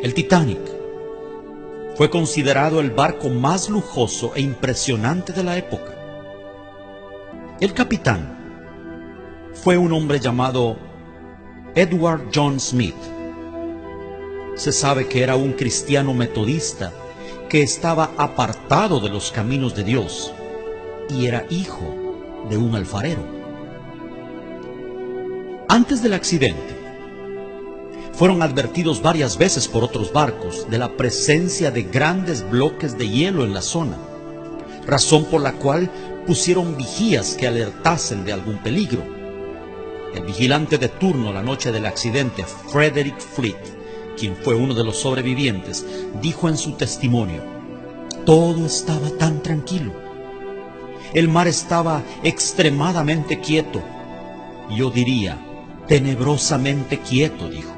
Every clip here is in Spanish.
El Titanic fue considerado el barco más lujoso e impresionante de la época. El capitán fue un hombre llamado Edward John Smith. Se sabe que era un cristiano metodista que estaba apartado de los caminos de Dios y era hijo de un alfarero. Antes del accidente, fueron advertidos varias veces por otros barcos de la presencia de grandes bloques de hielo en la zona, razón por la cual pusieron vigías que alertasen de algún peligro. El vigilante de turno la noche del accidente, Frederick Fleet, quien fue uno de los sobrevivientes, dijo en su testimonio: todo estaba tan tranquilo. El mar estaba extremadamente quieto. Yo diría, tenebrosamente quieto, dijo.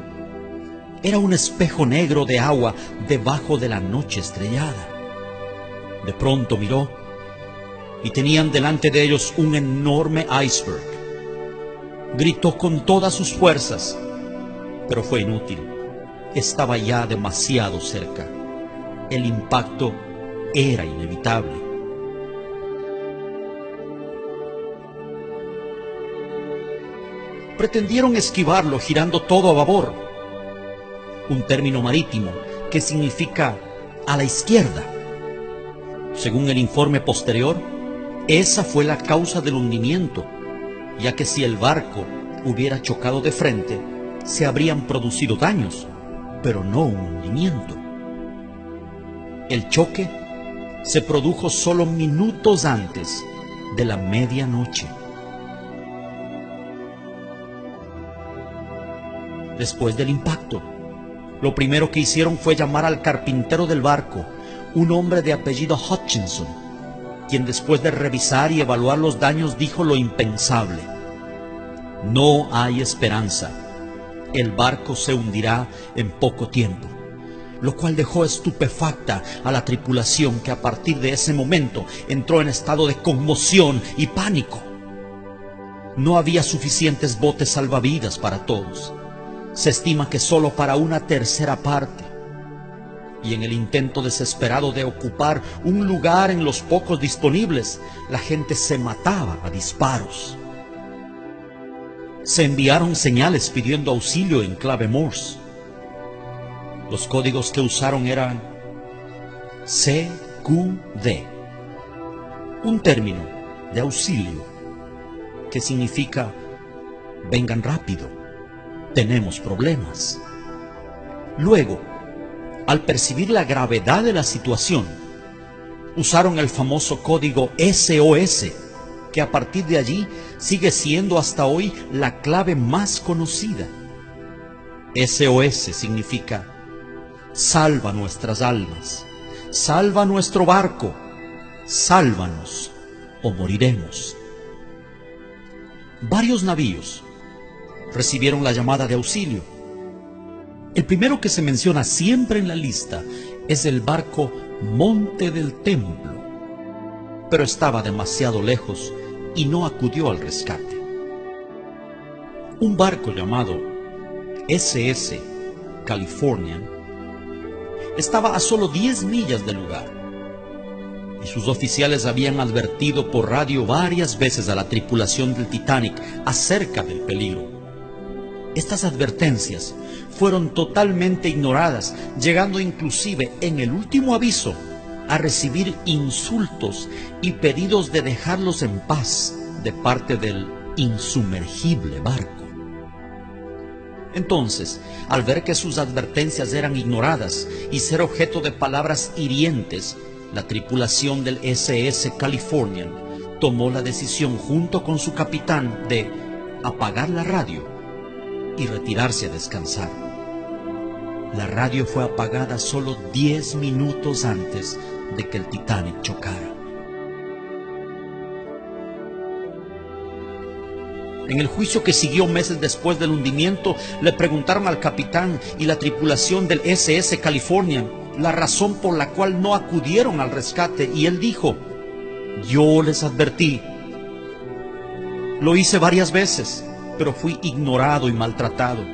Era un espejo negro de agua debajo de la noche estrellada. De pronto miró y tenían delante de ellos un enorme iceberg. Gritó con todas sus fuerzas, pero fue inútil. Estaba ya demasiado cerca. El impacto era inevitable. Pretendieron esquivarlo girando todo a babor, un término marítimo que significa a la izquierda. Según el informe posterior, esa fue la causa del hundimiento, ya que si el barco hubiera chocado de frente, se habrían producido daños, pero no un hundimiento. El choque se produjo solo minutos antes de la medianoche. Después del impacto, lo primero que hicieron fue llamar al carpintero del barco, un hombre de apellido Hutchinson, quien después de revisar y evaluar los daños dijo lo impensable: no hay esperanza, el barco se hundirá en poco tiempo, lo cual dejó estupefacta a la tripulación, que a partir de ese momento entró en estado de conmoción y pánico. No había suficientes botes salvavidas para todos. Se estima que solo para una tercera parte. Y en el intento desesperado de ocupar un lugar en los pocos disponibles, la gente se mataba a disparos. Se enviaron señales pidiendo auxilio en clave Morse. Los códigos que usaron eran CQD, un término de auxilio que significa vengan rápido, tenemos problemas. Luego, al percibir la gravedad de la situación, usaron el famoso código SOS, que a partir de allí sigue siendo hasta hoy la clave más conocida. SOS significa salva nuestras almas, salva nuestro barco, sálvanos o moriremos. Varios navíos recibieron la llamada de auxilio. El primero que se menciona siempre en la lista es el barco Monte del Templo, pero estaba demasiado lejos y no acudió al rescate. Un barco llamado SS Californian estaba a solo 10 millas del lugar, y sus oficiales habían advertido por radio varias veces a la tripulación del Titanic acerca del peligro. Estas advertencias fueron totalmente ignoradas, llegando inclusive en el último aviso a recibir insultos y pedidos de dejarlos en paz de parte del insumergible barco. Entonces, al ver que sus advertencias eran ignoradas y ser objeto de palabras hirientes, la tripulación del SS Californian tomó la decisión junto con su capitán de apagar la radio y retirarse a descansar. La radio fue apagada solo 10 minutos antes de que el Titanic chocara. En el juicio que siguió meses después del hundimiento, le preguntaron al capitán y la tripulación del SS Californian la razón por la cual no acudieron al rescate, y él dijo: yo les advertí. Lo hice varias veces, pero fui ignorado y maltratado.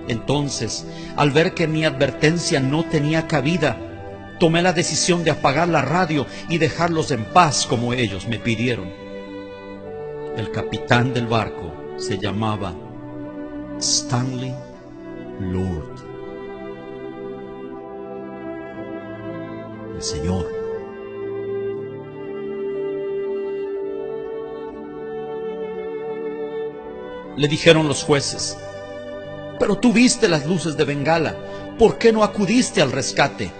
Entonces, al ver que mi advertencia no tenía cabida, tomé la decisión de apagar la radio y dejarlos en paz como ellos me pidieron. El capitán del barco se llamaba Stanley Lord. El Señor le dijeron los jueces: pero tú viste las luces de Bengala, ¿por qué no acudiste al rescate?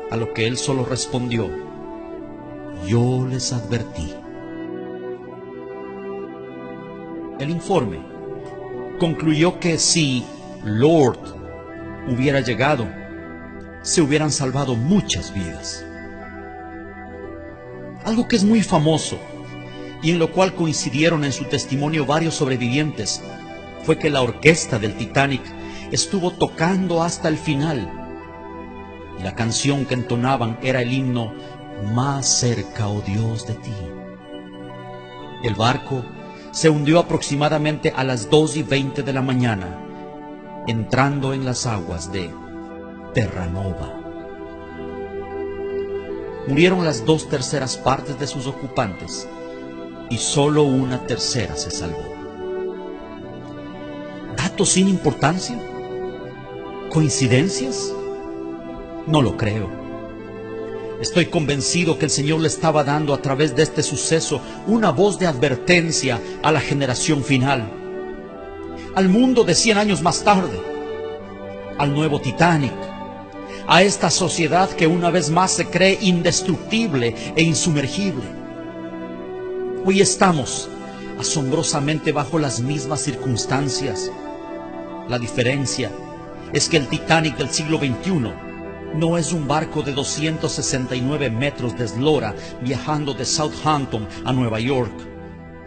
A lo que él solo respondió: yo les advertí. El informe concluyó que si Lord hubiera llegado, se hubieran salvado muchas vidas. Algo que es muy famoso y en lo cual coincidieron en su testimonio varios sobrevivientes fue que la orquesta del Titanic estuvo tocando hasta el final, y la canción que entonaban era el himno Más cerca, oh Dios, de ti. El barco se hundió aproximadamente a las 2:20 de la mañana, entrando en las aguas de Terranova. Murieron las 2/3 partes de sus ocupantes y solo 1/3 se salvó. ¿Datos sin importancia? ¿Coincidencias? No lo creo. Estoy convencido que el Señor le estaba dando a través de este suceso una voz de advertencia a la generación final, al mundo de 100 años más tarde, al nuevo Titanic, a esta sociedad que una vez más se cree indestructible e insumergible. Hoy estamos asombrosamente bajo las mismas circunstancias. La diferencia es que el Titanic del siglo XXI no es un barco de 269 metros de eslora viajando de Southampton a Nueva York.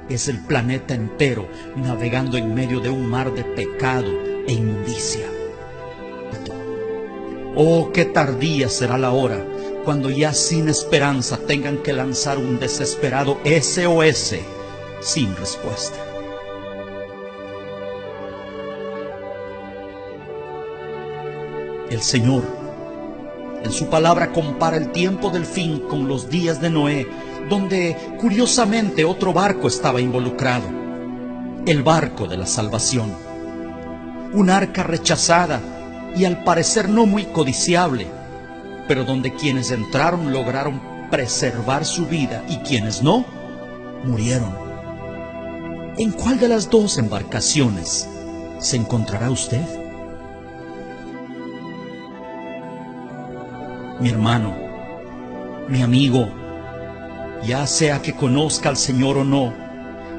Es el planeta entero navegando en medio de un mar de pecado e inmundicia. Oh, qué tardía será la hora cuando ya sin esperanza tengan que lanzar un desesperado SOS sin respuesta. El Señor, en su palabra, compara el tiempo del fin con los días de Noé, donde curiosamente otro barco estaba involucrado, el barco de la salvación. Un arca rechazada y al parecer no muy codiciable, pero donde quienes entraron lograron preservar su vida y quienes no, murieron. ¿En cuál de las dos embarcaciones se encontrará usted? Mi hermano, mi amigo, ya sea que conozca al Señor o no,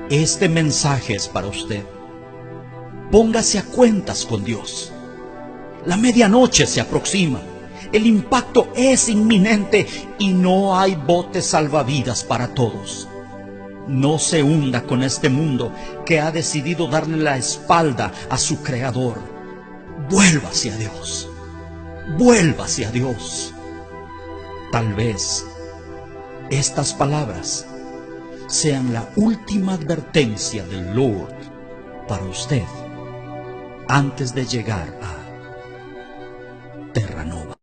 este mensaje es para usted. Póngase a cuentas con Dios. La medianoche se aproxima, el impacto es inminente y no hay botes salvavidas para todos. No se hunda con este mundo que ha decidido darle la espalda a su Creador. Vuélvase a Dios. Vuélvase a Dios. Tal vez estas palabras sean la última advertencia del Lord para usted antes de llegar a Terranova.